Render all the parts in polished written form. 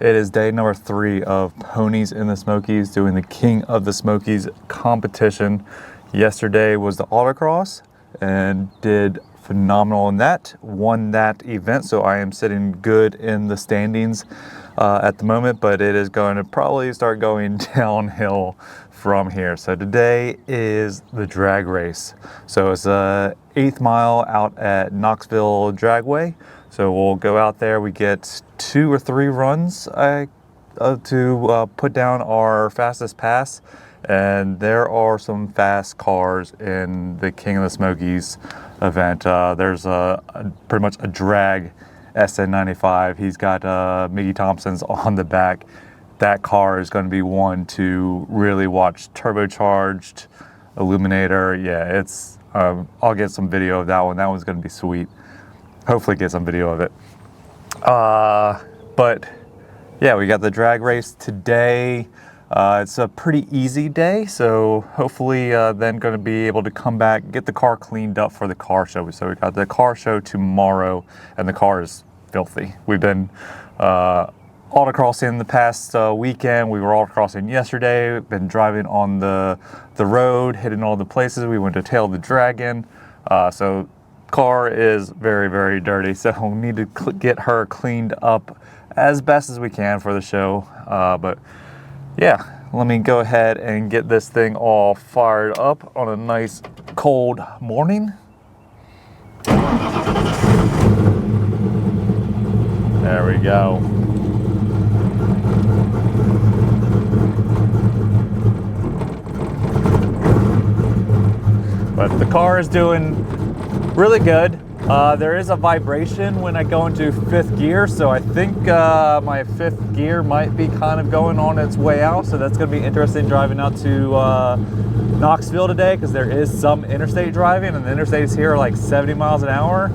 It is day number 3 of Ponies in the Smokies, doing the King of the Smokies competition. Yesterday was the autocross and did phenomenal in that, won that event, so I am sitting good in the standings at the moment, but it is going to probably start going downhill from here. So today is the drag race. So it's a 8th mile out at Knoxville Dragway. So we'll go out there, we get 2 or 3 runs to put down our fastest pass. And there are some fast cars in the King of the Smokies event. There's pretty much a drag SN95. He's got Mickey Thompson's on the back. That car is going to be one to really watch. Turbocharged, Illuminator. Yeah, it's. I'll get some video of that one. That one's going to be sweet. Hopefully get some video of it. But yeah, we got the drag race today. It's a pretty easy day, so hopefully then going to be able to come back, get the car cleaned up for the car show. So we got the car show tomorrow, and the car is filthy. We've been autocrossing the past weekend. We were autocrossing yesterday. We've been driving on the road, hitting all the places. We went to Tail the Dragon. So car is very, very dirty, so we need to get her cleaned up as best as we can for the show. But yeah, let me go ahead and get this thing all fired up on a nice cold morning. There we go. But the car is doing really good. There is a vibration when I go into 5th gear, so I think my 5th gear might be kind of going on its way out, so that's going to be interesting driving out to Knoxville today, because there is some interstate driving, and the interstates here are like 70 miles an hour.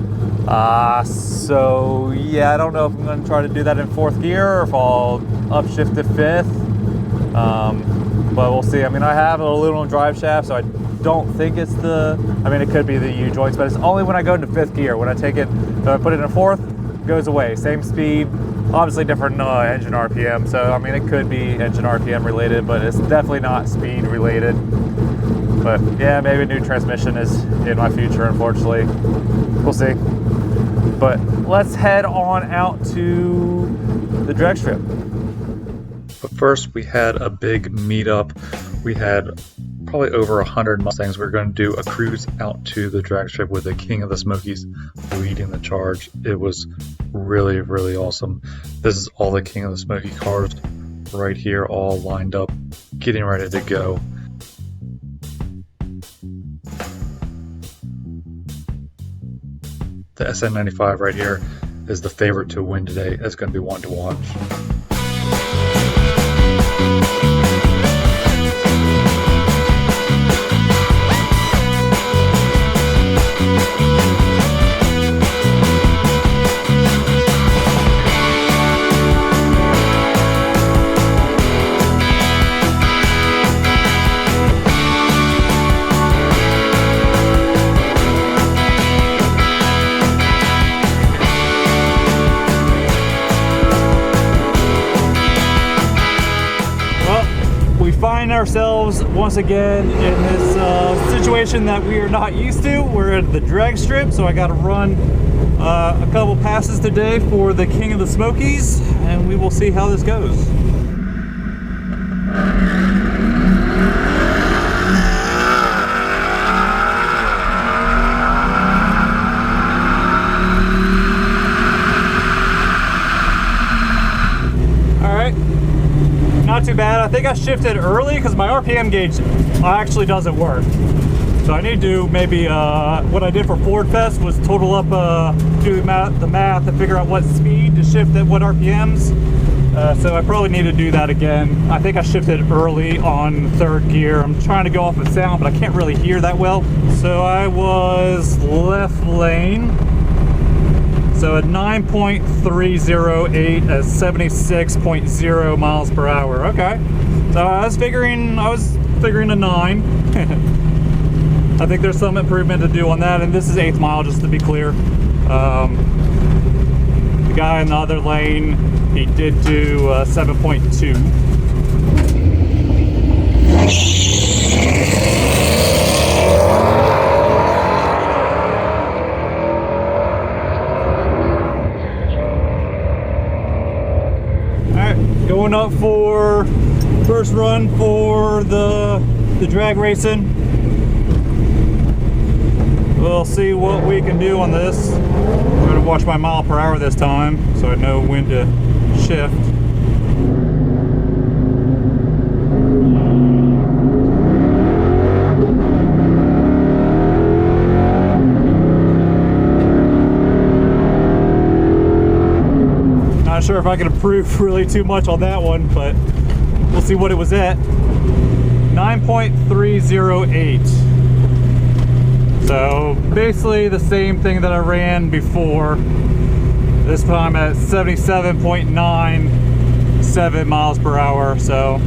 So yeah, I don't know if I'm going to try to do that in 4th gear or if I'll upshift to 5th, but we'll see. I mean, I have an aluminum drive shaft, so I don't think it's it could be the U joints, but it's only when I go into 5th gear. When I take it, so I put it in 4th, it goes away. Same speed, obviously different engine RPM. So I mean, it could be engine RPM related, but it's definitely not speed related. But yeah, maybe a new transmission is in my future, unfortunately. We'll see. But let's head on out to the drag strip. But first, we had a big meetup. We had probably over 100 Mustangs. We're going to do a cruise out to the drag strip with the King of the Smokies leading the charge. It was really, really awesome. This is all the King of the Smoky cars right here, all lined up, getting ready to go. The SN95 right here is the favorite to win today. It's going to be one to watch. Find ourselves once again in this situation that we are not used to. We're at the drag strip, so I got to run a couple passes today for the King of the Smokies, and we will see how this goes. Not too bad. I think I shifted early because my RPM gauge actually doesn't work. So I need to maybe, what I did for Ford Fest was total up, do the math and figure out what speed to shift at what RPMs. So I probably need to do that again. I think I shifted early on 3rd gear. I'm trying to go off of sound, but I can't really hear that well. So I was left lane. So at 9.308 at 76.0 miles per hour. Okay. So I was figuring a 9. I think there's some improvement to do on that, and this is 8th mile, just to be clear. guy in the other lane, he did do 7.2. Alright, going up for first run for the drag racing. We'll see what we can do on this. Try to watch my mile per hour this time so I know when to shift. Not sure if I can improve really too much on that one, but we'll see what it was at. 9.308. So basically the same thing that I ran before, this time at 77.97 miles per hour. So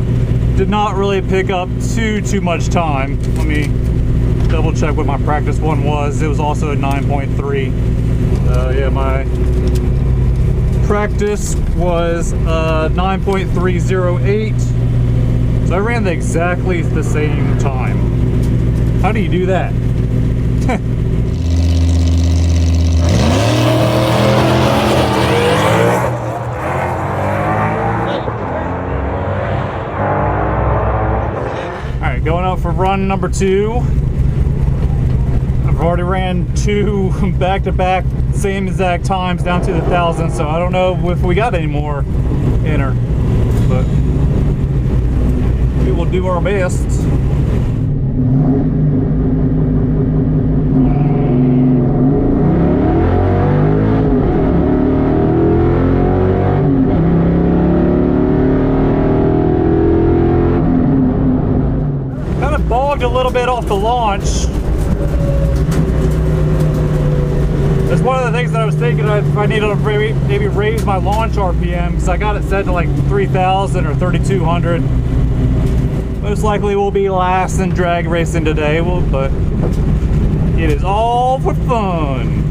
did not really pick up too much time. Let me double check what my practice one was. It was also a 9.3. Yeah, my practice was 9.308. So I ran exactly the same time. How do you do that? Alright, going out for run number 2. I've already ran 2 back-to-back, same exact times down to the 1,000, so I don't know if we got any more in her, but we will do our best. Bogged a little bit off the launch. That's one of the things that I was thinking if I needed to maybe raise my launch RPM, because I got it set to like 3,000 or 3,200. Most likely we'll be last in drag racing today, but it is all for fun.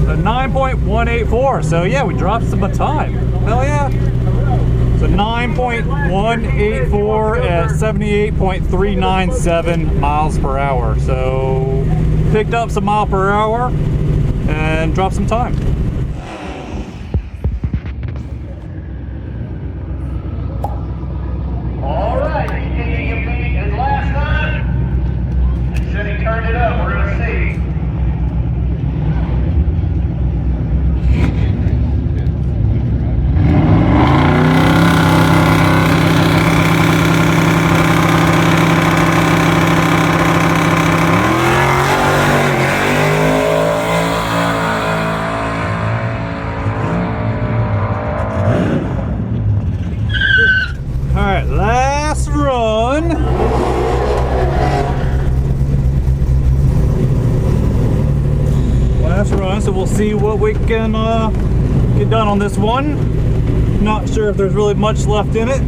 A 9.184, so yeah, we dropped some time. Hell yeah. So 9.184 at 78.397 miles per hour. So picked up some mile per hour and dropped some time. All right, continuing your meeting as last time. And said he turned it up. We're gonna see. Alright, last run. Last run, so we'll see what we can get done on this one. Not sure if there's really much left in it.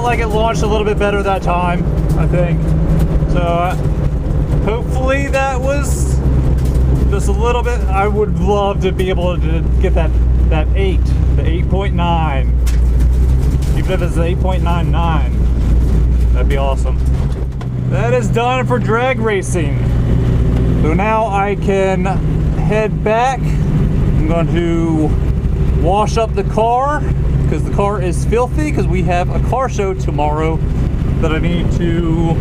Like it launched a little bit better that time, I think. So hopefully that was just a little bit. I would love to be able to get that 8, the 8.9, even if it's 8.99. That'd be awesome. That is done for drag racing. So now I can head back. I'm going to wash up the car, because the car is filthy, because we have a car show tomorrow that I need to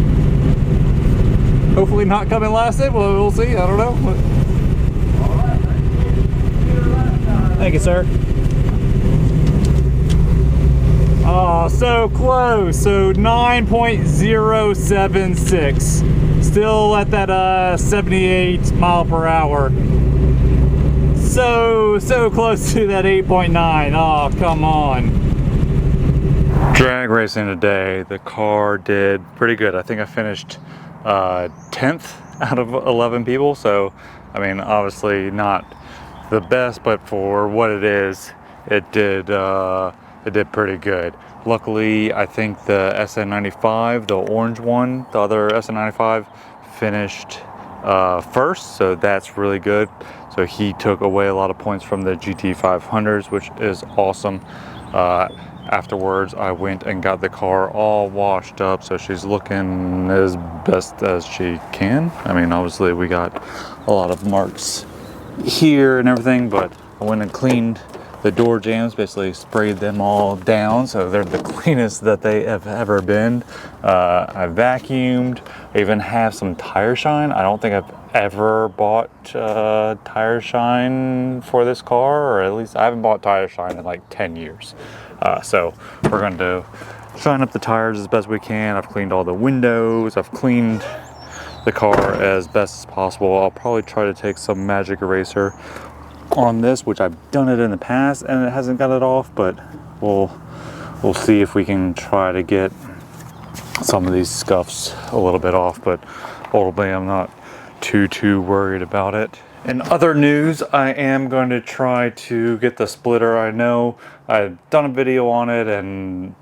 hopefully not come in last in. Well, we'll see. I don't know. Thank you, sir. Oh, so close. So 9.076. Still at that 78 mile per hour. So close to that 8.9. Oh, come on. Drag racing today, the car did pretty good. I think I finished 10th out of 11 people. So, I mean, obviously not the best, but for what it is, it did it did pretty good. Luckily, I think the SN95, the orange one, the other SN95, finished first, so that's really good. So he took away a lot of points from the GT500s, which is awesome. Afterwards, I went and got the car all washed up, so she's looking as best as she can. I mean, obviously we got a lot of marks here and everything, but I went and cleaned the door jambs, basically sprayed them all down so they're the cleanest that they have ever been. I vacuumed. I even have some tire shine. I don't think I've ever bought tire shine for this car, or at least I haven't bought tire shine in like 10 years. So we're going to shine up the tires as best we can. I've cleaned all the windows. I've cleaned the car as best as possible. I'll probably try to take some magic eraser on this, which I've done it in the past and it hasn't got it off, but we'll see if we can try to get some of these scuffs a little bit off, but ultimately I'm not too worried about it. In other news, I am going to try to get the splitter. I know I've done a video on it and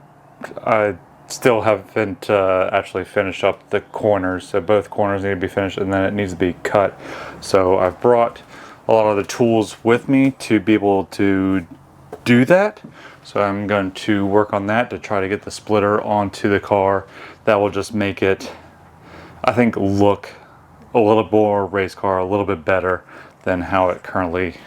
I still haven't actually finished up the corners. So both corners need to be finished and then it needs to be cut. So I've brought a lot of the tools with me to be able to do that. So I'm going to work on that to try to get the splitter onto the car. That will just make it, I think, look a little more race car, a little bit better than how it currently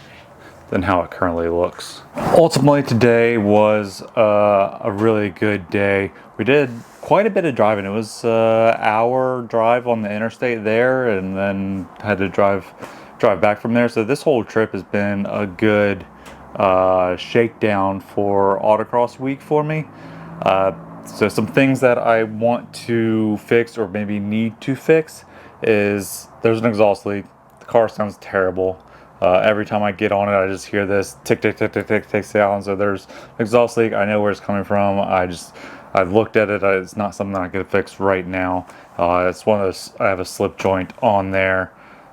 looks. Ultimately, today was a really good day. We did quite a bit of driving. It was an hour drive on the interstate there, and then had to drive back from there. So this whole trip has been a good shakedown for autocross week for me. So some things that I want to fix, or maybe need to fix, is there's an exhaust leak. The car sounds terrible. Every time I get on it, I just hear this tick, tick, tick, tick, tick, tick sound. So there's an exhaust leak. I know where it's coming from. I've looked at it. It's not something I can fix right now. It's one of those, I have a slip joint on there.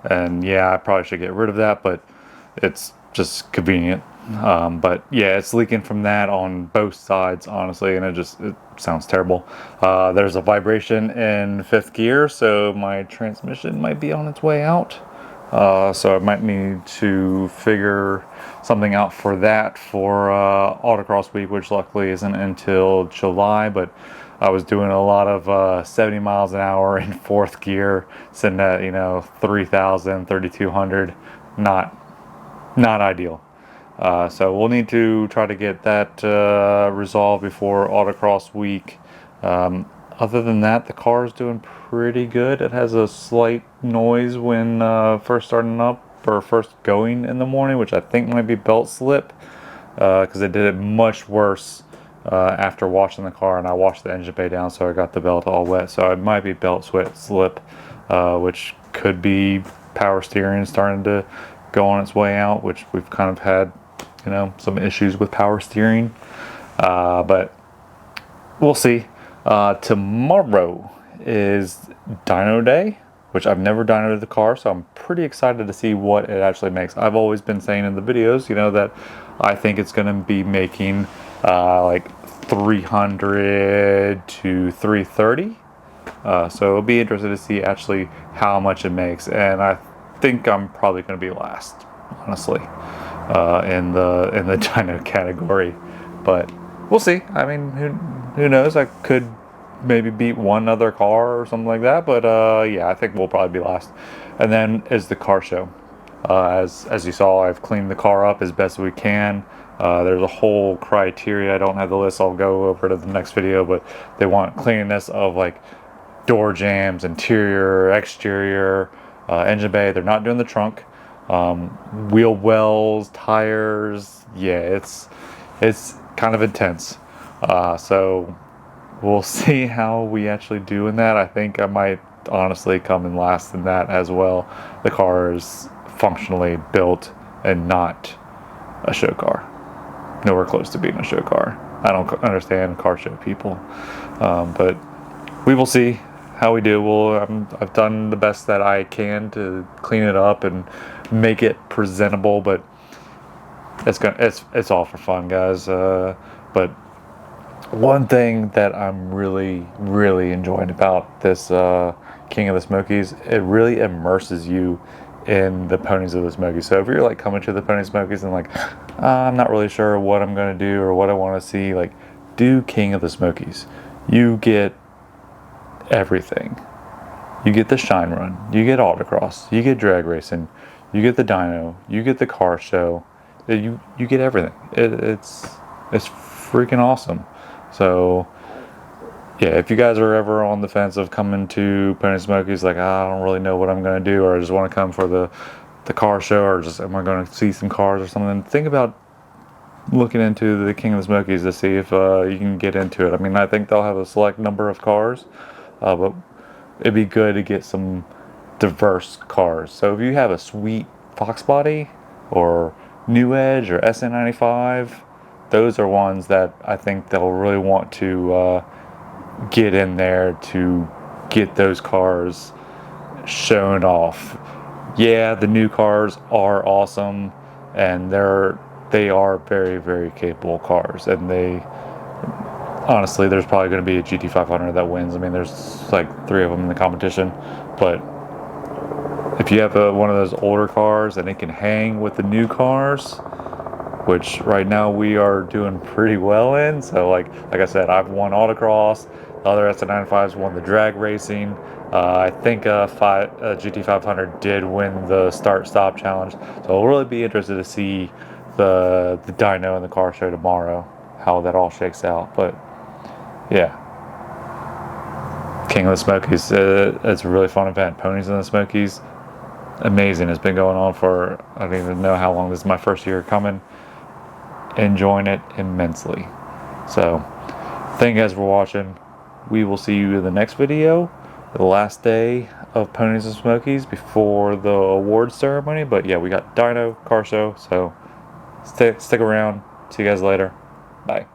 And yeah, I probably should get rid of that, but it's just convenient. But yeah, it's leaking from that on both sides, honestly, and it sounds terrible. There's a vibration in 5th gear, so my transmission might be on its way out. So I might need to figure something out for that for autocross week, which luckily isn't until July, but I was doing a lot of 70 miles an hour in 4th gear, sitting at 3,000, 3,200, not ideal. So we'll need to try to get that resolved before autocross week. Other than that, the car is doing pretty good. It has a slight noise when first starting up or first going in the morning, which I think might be belt slip, because it did it much worse after washing the car, and I washed the engine bay down, so I got the belt all wet. So it might be belt slip, which could be power steering starting to go on its way out, which we've kind of had some issues with power steering, but we'll see. Tomorrow is dyno day, which I've never dynoed the car, so I'm pretty excited to see what it actually makes. I've always been saying in the videos, that I think it's going to be making like 300 to 330. So it'll be interesting to see actually how much it makes, and I think I'm probably going to be last, honestly, in the dyno category, but we'll see. I mean, who knows? I could maybe beat one other car or something like that, but yeah, I think we'll probably be last. And then is the car show. As you saw, I've cleaned the car up as best we can. There's a whole criteria. I don't have the list. I'll go over to the next video, but they want cleanliness of like door jambs, interior, exterior, engine bay. They're not doing the trunk. Wheel wells, tires. Yeah, it's kind of intense. So we'll see how we actually do in that. I think I might honestly come in last in that as well. The car is functionally built and not a show car. Nowhere close to being a show car. I don't understand car show people. But we will see how we do. I've done the best that I can to clean it up and make it presentable, but it's all for fun, guys. But One thing that I'm really enjoying about this King of the Smokies, it really immerses you in the Ponies of the Smokies. So if you're like coming to the Pony Smokies and like, I'm not really sure what I'm gonna do or what I want to see, like, do King of the Smokies. You get everything. You get the shine run, you get autocross, you get drag racing, you get the dyno, you get the car show. You get everything. It's freaking awesome. So yeah, if you guys are ever on the fence of coming to Pony Smokies, like, I don't really know what I'm gonna do, or I just want to come for the car show, or just am I going to see some cars or something, think about looking into the King of the Smokies to see if you can get into it. I mean, I think they'll have a select number of cars, but it'd be good to get some diverse cars. So if you have a sweet Fox body or New Edge or SN95, those are ones that I think they'll really want to get in there to get those cars shown off. Yeah, the new cars are awesome, and they are very capable cars, and they honestly, there's probably going to be a GT500 that wins. I mean, there's like 3 of them in the competition, but if you have one of those older cars and it can hang with the new cars, which right now we are doing pretty well in. So like I said, I've won autocross. The other SN95s won the drag racing. I think GT500 did win the start-stop challenge. So I'll really be interested to see the dyno and the car show tomorrow, how that all shakes out. But yeah, King of the Smokies, it's a really fun event. Ponies in the Smokies, amazing. It's been going on for, I don't even know how long. This is my first year coming. Enjoying it immensely. So thank you guys for watching. We will see you in the next video, the last day of Ponies and Smokies before the awards ceremony. But yeah, we got dyno, car show, so stick around. See you guys later. Bye.